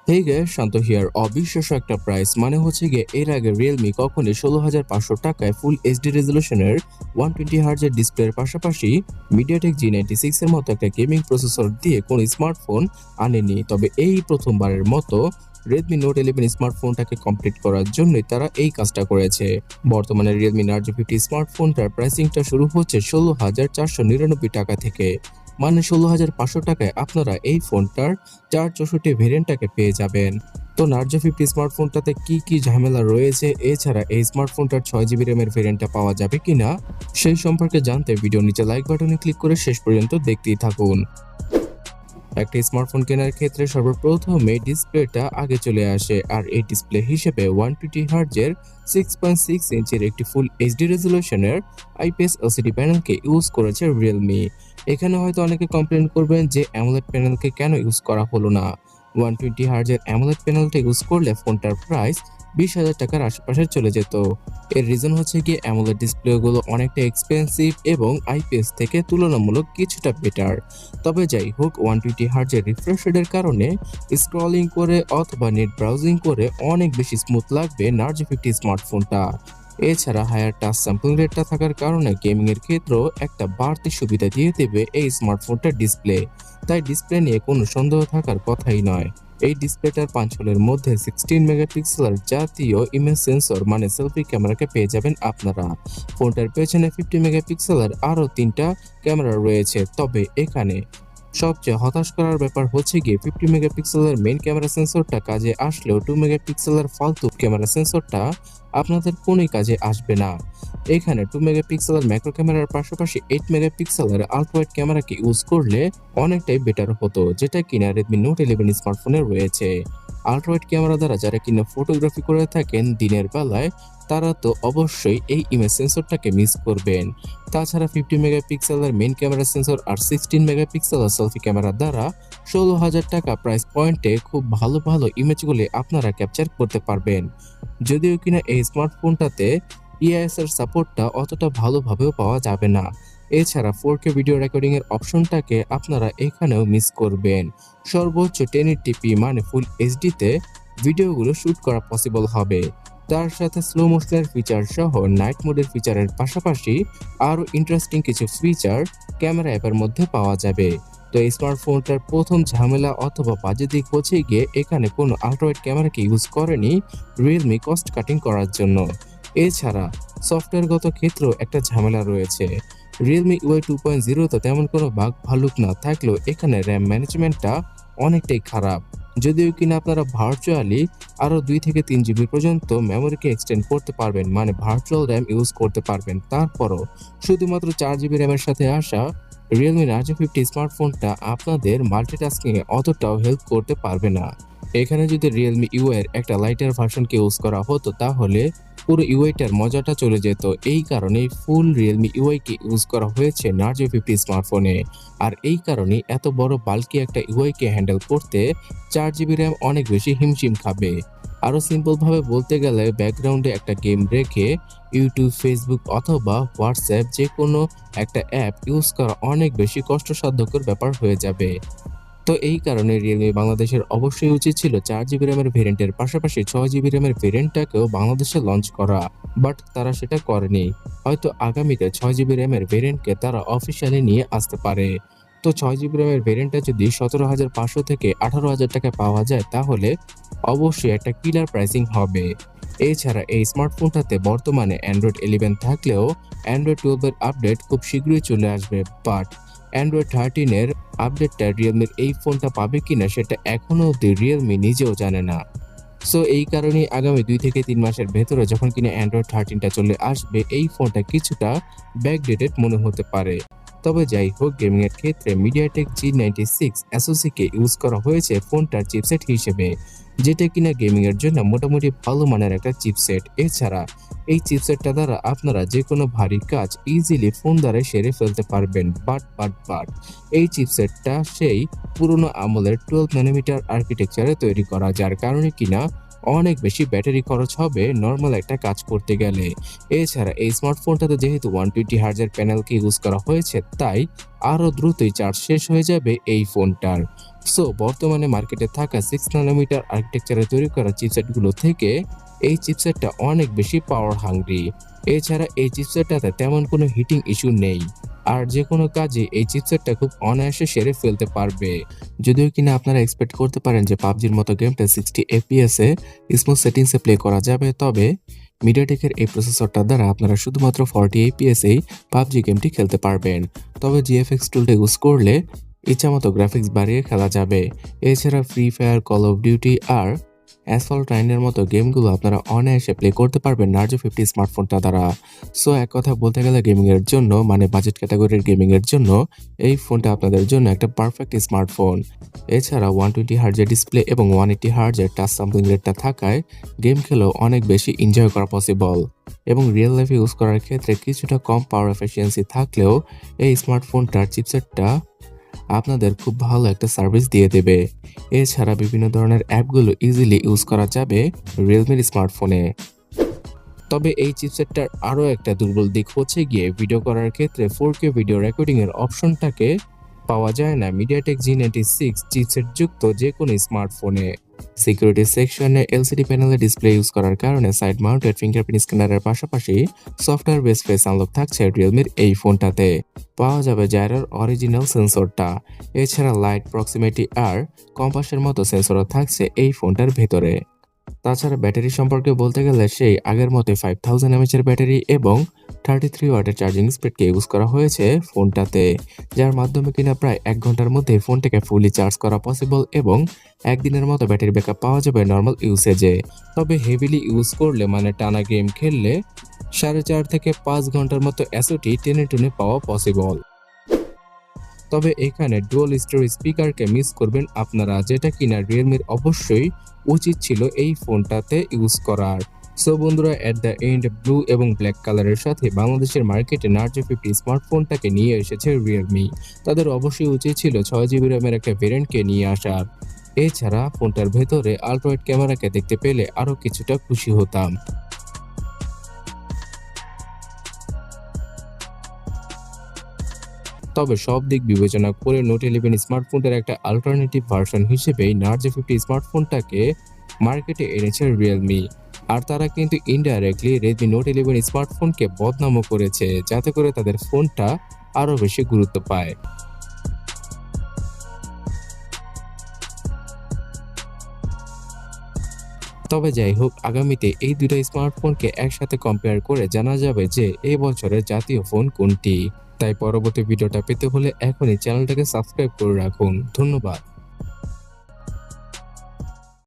Hey guys, Shanto here. অবিশ্বাস্য একটা price মানে হচ্ছে গিয়ে এর আগে রিয়েলমি কখনই 16,500 টাকায় ফুল এইচডি রেজলিউশনের 120 হার্জের ডিসপ্লের পাশাপাশি মিডিয়াটেক G96 এর মতো একটা গেমিং প্রসেসর দিয়ে কোনো স্মার্টফোন আনেনি। তবে এই প্রথমবারের মতো রেডমি নোট 11 স্মার্টফোনটাকে কমপ্লিট করার জন্যই তারা এই কাজটা করেছে। বর্তমানে রিয়েলমি নার্জো 50 স্মার্টফোনটার প্রাইসিংটা শুরু হচ্ছে 16,499 টাকা থেকে। মানে 16,500 টাকায় আপনারা এই ফোনটার 464 ভেরিয়েন্টটাকে পেয়ে যাবেন। তো নার্জো 50 স্মার্টফোনটাতে কি কি ঝামেলা রয়েছে, এছাড়া এই স্মার্টফোনটার 6 জিবি র্যামের ভেরিয়েন্টটা পাওয়া যাবে কিনা সেই সম্পর্কে জানতে ভিডিও নিচে লাইক বাটনে ক্লিক করে শেষ পর্যন্ত দেখতেই থাকুন। একটা স্মার্টফোন কেনার ক্ষেত্রে সর্বপ্রথমে ডিসপ্লেটা আগে চলে আসে, আর এই ডিসপ্লে হিসেবে 120 হার্জের 6.6 ইঞ্চির একটি ফুল এইচডি রেজলিউশনের আইপিএস এলসিডি প্যানেলকে ইউজ করেছে রিয়েলমি। এখানে হয়তো অনেকে কমপ্লেন করবেন যে অ্যামোলেড প্যানেলকে কেন ইউজ করা হলো না। 120 হার্জের অ্যামোলেড প্যানেলটা ইউজ করলে ফোনটার প্রাইস 20,000 টাকার আশেপাশে চলে যেত। এর রিজন হচ্ছে কি, অ্যামোলেড ডিসপ্লেগুলো অনেকটা এক্সপেন্সিভ এবং আইপিএস থেকে তুলনামূলক কিছুটা বেটার। তবে যাই হোক, 120 হার্জের রিফ্রেশ রেটের কারণে স্ক্রলিং করে অথবা নেট ব্রাউজিং করে অনেক বেশি স্মুথ লাগবে নার্জো 50 স্মার্টফোনটা। এছাড়া হায়ার টাচ স্যাম্পল রেটটা থাকার কারণে গেমিং এর ক্ষেত্রেও একটা বাড়তি সুবিধা দিয়ে দেবে এই স্মার্টফোনটার ডিসপ্লে। তাই ডিসপ্লে নিয়ে কোনো সন্দেহ থাকার কথাই নয়। এই ডিসপ্লেটার পাঁচলের মধ্যে 16 মেগাপিক্সেলের জাতীয় ইমেজ সেন্সর মানে সেলফি ক্যামেরাকে পেয়ে যাবেন আপনারা। ফোনটার পেছনে 50 মেগাপিক্সেলের আরও তিনটা ক্যামেরা রয়েছে। তবে এখানে সবচেয়ে হতাশ করার ব্যাপার হচ্ছে গিয়ে 50 মেগাপিক্সেলের মেইন ক্যামেরা সেন্সরটা কাজে আসলেও 2 মেগাপিক্সেলের ফালতু ক্যামেরা সেন্সরটা আপনাদের কোনোই কাজে আসবে না। এখানে 2 মেগাপিক্সেলের ম্যাক্রো ক্যামেরার পাশাপাশি 8 মেগাপিক্সেলের আলট্রা ক্যামেরাকে ইউজ করলে অনেকটাই বেটার হতো, যেটা কিনা রেডমি নোট 11 স্মার্টফোনে রয়েছে। আলট্রা ক্যামেরা দ্বারা যারা কিনা ফটোগ্রাফি করে থাকেন দিনের বেলায়, তারা তো অবশ্যই এই ইমেজ সেন্সরটাকে মিস করবেন। তাছাড়া 50 মেগাপিক্সেলের মেইন ক্যামেরা সেন্সর আর 16 মেগাপিক্সেলের সেলফি ক্যামেরা দ্বারা 16,000 টাকা প্রাইস পয়েন্টে খুব ভালো ভালো ইমেজগুলি আপনারা ক্যাপচার করতে পারবেন। যদিও কিনা এই স্মার্টফোনটাতে ইআইএস এর সাপোর্টটা অতটা ভালোভাবেও পাওয়া যাবে না। এছাড়া 4K ভিডিও রেকর্ডিং এর অপশনটাকে আপনারা এখানেও মিস করবেন। সর্বোচ্চ 1080p মানে ফুল এইচডিতে ভিডিওগুলো শুট করা পসিবল হবে। তার সাথে স্লো মোশনের ফিচার সহ নাইট মোডের ফিচারের পাশাপাশি আরও ইন্টারেস্টিং কিছু ফিচার ক্যামেরা অ্যাপের মধ্যে পাওয়া যাবে। তো এই স্মার্টফোনটার প্রথম ঝামেলা অথবা বাজে দিক হচ্ছে গিয়ে এখানে কোনো আল্ট্রাওয়াইড ক্যামেরাকে ইউজ করেনি রিয়েলমি কস্ট কাটিং করার জন্য। এছাড়া সফটওয়্যারগত ক্ষেত্রেও একটা ঝামেলা রয়েছে। রিয়েলমি ইউআই 2.0 তেমন কোনো বাগ ভালুক না থাকলেও এখানে র্যাম ম্যানেজমেন্টটা অনেকটাই খারাপ। যদিও কিনা আপনারা ভার্চুয়ালি আরও 2 থেকে 3 জিবি পর্যন্ত মেমোরিকে এক্সটেন্ড করতে পারবেন, মানে ভার্চুয়াল র্যাম ইউজ করতে পারবেন। তারপরও শুধুমাত্র 4 জিবি র্যামের সাথে আসা রিয়েলমি নার্জো 50 স্মার্টফোনটা আপনাদের মাল্টিটাস্কিংয়ে অতটাও হেল্প করতে পারবে না। এখানে যদি রিয়েলমি ইউআই এর একটা লাইটার ভার্সনকে ইউজ করা হতো তাহলে পুরো ইউআইটার মজাটা চলে যেত। এই কারণেই ফুল রিয়েলমি ইউআইকে ইউজ করা হয়েছে নার্জো 50 স্মার্টফোনে। আর এই কারণেই এত বড় বাল্কি একটা ইউআইকে হ্যান্ডেল করতে 4 জিবি র্যাম অনেক বেশি হিমশিম খাবে। আরও সিম্পলভাবে বলতে গেলে ব্যাকগ্রাউন্ডে একটা গেম রেখে ইউটিউব, ফেসবুক অথবা হোয়াটসঅ্যাপ যে কোনো একটা অ্যাপ ইউজ করা অনেক বেশি কষ্টসাধ্যকর ব্যাপার হয়ে যাবে। তো এই কারণে রিয়েলমি বাংলাদেশের অবশ্যই উচিত ছিল 4 জিবি র্যামের ভেরিয়েন্টের পাশাপাশি 6 জিবি র্যামের ভেরিয়েন্টটাকেও বাংলাদেশে লঞ্চ করা, বাট তারা সেটা করেনি। হয়তো আগামীতে 6 জিবি র্যামের ভেরিয়েন্টকে তারা অফিসিয়ালি নিয়ে আসতে পারে। তো 6 জিবি র্যামের ভেরিয়েন্টটা যদি 17,500 থেকে 18,000 টাকায় পাওয়া যায় তাহলে অবশ্যই একটা কিলার প্রাইসিং হবে। এছাড়া এই স্মার্টফোনটাতে বর্তমানে অ্যান্ড্রয়েড 11 থাকলেও অ্যান্ড্রয়েড 12 এর আপডেট খুব শীঘ্রই চলে আসবে, বাট অ্যান্ড্রয়েড 13 এর আপডেটটা রিয়েলমির এই ফোনটা পাবে কিনা সেটা এখনো অব্দি রিয়েলমি নিজেও জানে না। সো এই কারণেই আগামী 2 থেকে 3 মাসের ভেতরে যখন কিনা অ্যান্ড্রয়েড 13টা চলে আসবে, এই ফোনটা কিছুটা ব্যাকডেটেড মনে হতে পারে। তবে যাই হোক, গেমিং এর ক্ষেত্রে মিডিয়াটেক G96 SoC-কে ইউজ করা হয়েছে ফোনটার চিপসেট হিসেবে, যেটা কিনা গেমিং এর জন্য মোটামুটি ভালো মানের একটা চিপসেট। এছাড়া এই চিপসেটটা দ্বারা আপনারা যে কোনো ভারী কাজ ইজিলি ফোন দ্বারা সেরে ফেলতে পারবেন। বাট এই চিপসেটটা সেই পুরনো আমলের 12 ন্যানোমিটার আর্কিটেকচারে তৈরি করা, যার কারণে কিনা অনেক বেশি ব্যাটারি খরচ হবে নর্মাল একটা কাজ করতে গেলে। এছাড়া এই স্মার্টফোনটাতে যেহেতু 120 হার্জের প্যানেলকে ইউজ করা হয়েছে, তাই আরো দ্রুতই চার্জ শেষ হয়ে যাবে এই ফোনটার। সো বর্তমানে মার্কেটে থাকা 6 নানোমিটার আর্কিটেকচারে তৈরি করা চিপসেটগুলো থেকে এই চিপসেটটা অনেক বেশি পাওয়ার হাংরি। এছাড়া এই চিপসেটটাতে তেমন কোনো হিটিং ইস্যু নেই, আর যে কোনো কাজে এই চিপসেটটা খুব অনায়াসে সেরে ফেলতে পারবে। যদিও কিনা আপনারা এক্সপেক্ট করতে পারেন যে পাবজির মতো গেমটা 60 FPS এ স্মুথ সেটিংসে প্লে করা যাবে, তবে মিডিয়াটেকের এই প্রসেসরটার দ্বারা আপনারা শুধুমাত্র 40 FPS এই পাবজি গেমটি খেলতে পারবেন। তবে জিএফএক্স টুলটা ইউজ করলে ইচ্ছামতো গ্রাফিক্স বাড়িয়ে খেলা যাবে। এছাড়া Free Fire, Call of Duty আর অ্যাসফল্ট 9 এর মতো গেমগুলো আপনারা অনায়াসে প্লে করতে পারবেন নার্জো 50 স্মার্টফোনটা দ্বারা। সো এক কথা বলতে গেলে গেমিং এর জন্য, মানে বাজেট ক্যাটাগরির গেমিং এর জন্য এই ফোনটা আপনাদের জন্য একটা পারফেক্ট স্মার্টফোন। এছাড়া 120 হার্জের ডিসপ্লে এবং 180 হার্জের টাচ স্যাম্পলিং রেটটা থাকায় গেম খেলেও অনেক বেশি এনজয় করা পসিবল। এবং রিয়েল লাইফে ইউজ করার ক্ষেত্রে কিছুটা কম পাওয়ার এফিসিয়েন্সি থাকলেও এই স্মার্টফোনটার চিপসেটটা আপনাদের খুব ভালো একটা সার্ভিস দিয়ে দেবে। এছাড়া বিভিন্ন ধরনের অ্যাপগুলো ইজিলি ইউজ করা যাবে রিয়েলমির স্মার্টফোনে। তবে এই চিপসেটটার আরও একটা দুর্বল দিক হচ্ছে গিয়ে ভিডিও করার ক্ষেত্রে 4K ভিডিও রেকর্ডিং এর অপশনটাকে পাওয়া যায় না মিডিয়াটেক G96 চিপসেট যুক্ত যে কোনো স্মার্টফোনে। সিকিউরিটি সেকশনে এলসিডি প্যানেলে ডিসপ্লে ইউজ করার কারণে সাইড মাউন্টেড ফিঙ্গারপ্রিন্ট স্ক্যানারের পাশাপাশি সফটওয়্যার বেস ফেস আনলক থাকছে রিয়েলমির এই ফোনটাতে। পাওয়া যাবে জাইরোর অরিজিনাল সেন্সরটা। এছাড়া লাইট, প্রক্সিমিটি আর কম্পাসের মতো সেন্সরও থাকছে এই ফোনটার ভেতরে। তাছাড়া ব্যাটারি সম্পর্কে বলতে গেলে সেই আগের মতো 5000 mAh এর ব্যাটারি এবং 33 ওয়াটের চার্জিং স্পিডকে ইউজ করা হয়েছে ফোনটাতে, যার মাধ্যমে কিনা প্রায় 1 ঘন্টার মধ্যে ফোনটাকে ফুলি চার্জ করা পসিবল এবং একদিনের মতো ব্যাটারি ব্যাকআপ পাওয়া যাবে নর্মাল ইউসেজে। তবে হেভিলি ইউজ করলে, মানে টানা গেম খেললে 4.5 থেকে 5 ঘন্টার মতো এসওটি টেনে টুনে পাওয়া পসিবল। তবে এখানে ডুয়াল স্টোরেজ স্পিকারকে মিস করবেন আপনারা, যেটা কিনা রিয়েলমির অবশ্যই উচিত ছিল এই ফোনটাতে ইউজ করার। সো বন্ধুরা, এট দ্য এন্ড ব্লু এবং ব্ল্যাক কালারের সাথে বাংলাদেশের মার্কেটে নার্জো 50 স্মার্টফোনটাকে নিয়ে এসেছে রিয়েলমি। তাদের অবশ্যই উচিত ছিল 6GB র্যামের একটা ভেরিয়েন্টকে নিয়ে আসার। এছাড়া ফোনটার ভেতরে আল্ট্রাওয়াইড ক্যামেরাকে দেখতে পেলে আরও কিছুটা খুশি হতাম। তবে সব দিক বিবেচনা করে নোট 11 স্মার্টফোনটার একটা অল্টারনেটিভ ভার্সন হিসেবে নার্জো 50 স্মার্টফোনটাকে মার্কেটে এনেছে রিয়েলমি। আর তারা কিন্তু ইনডাইরেক্টলি রেডমি নোট 11 স্মার্টফোনকে বদনামও করেছে, যাতে করে তাদের ফোনটা আরও বেশি গুরুত্ব পায়। তবে যাই হোক, আগামীতে এই দুটো স্মার্টফোনকে একসাথে কম্পেয়ার করে জানা যাবে যে এই বছরের জাতীয় ফোন কোনটি। তাই পরবর্তী ভিডিওটা পেতে হলে এখনই চ্যানেলটাকে সাবস্ক্রাইব করে রাখুন। ধন্যবাদ।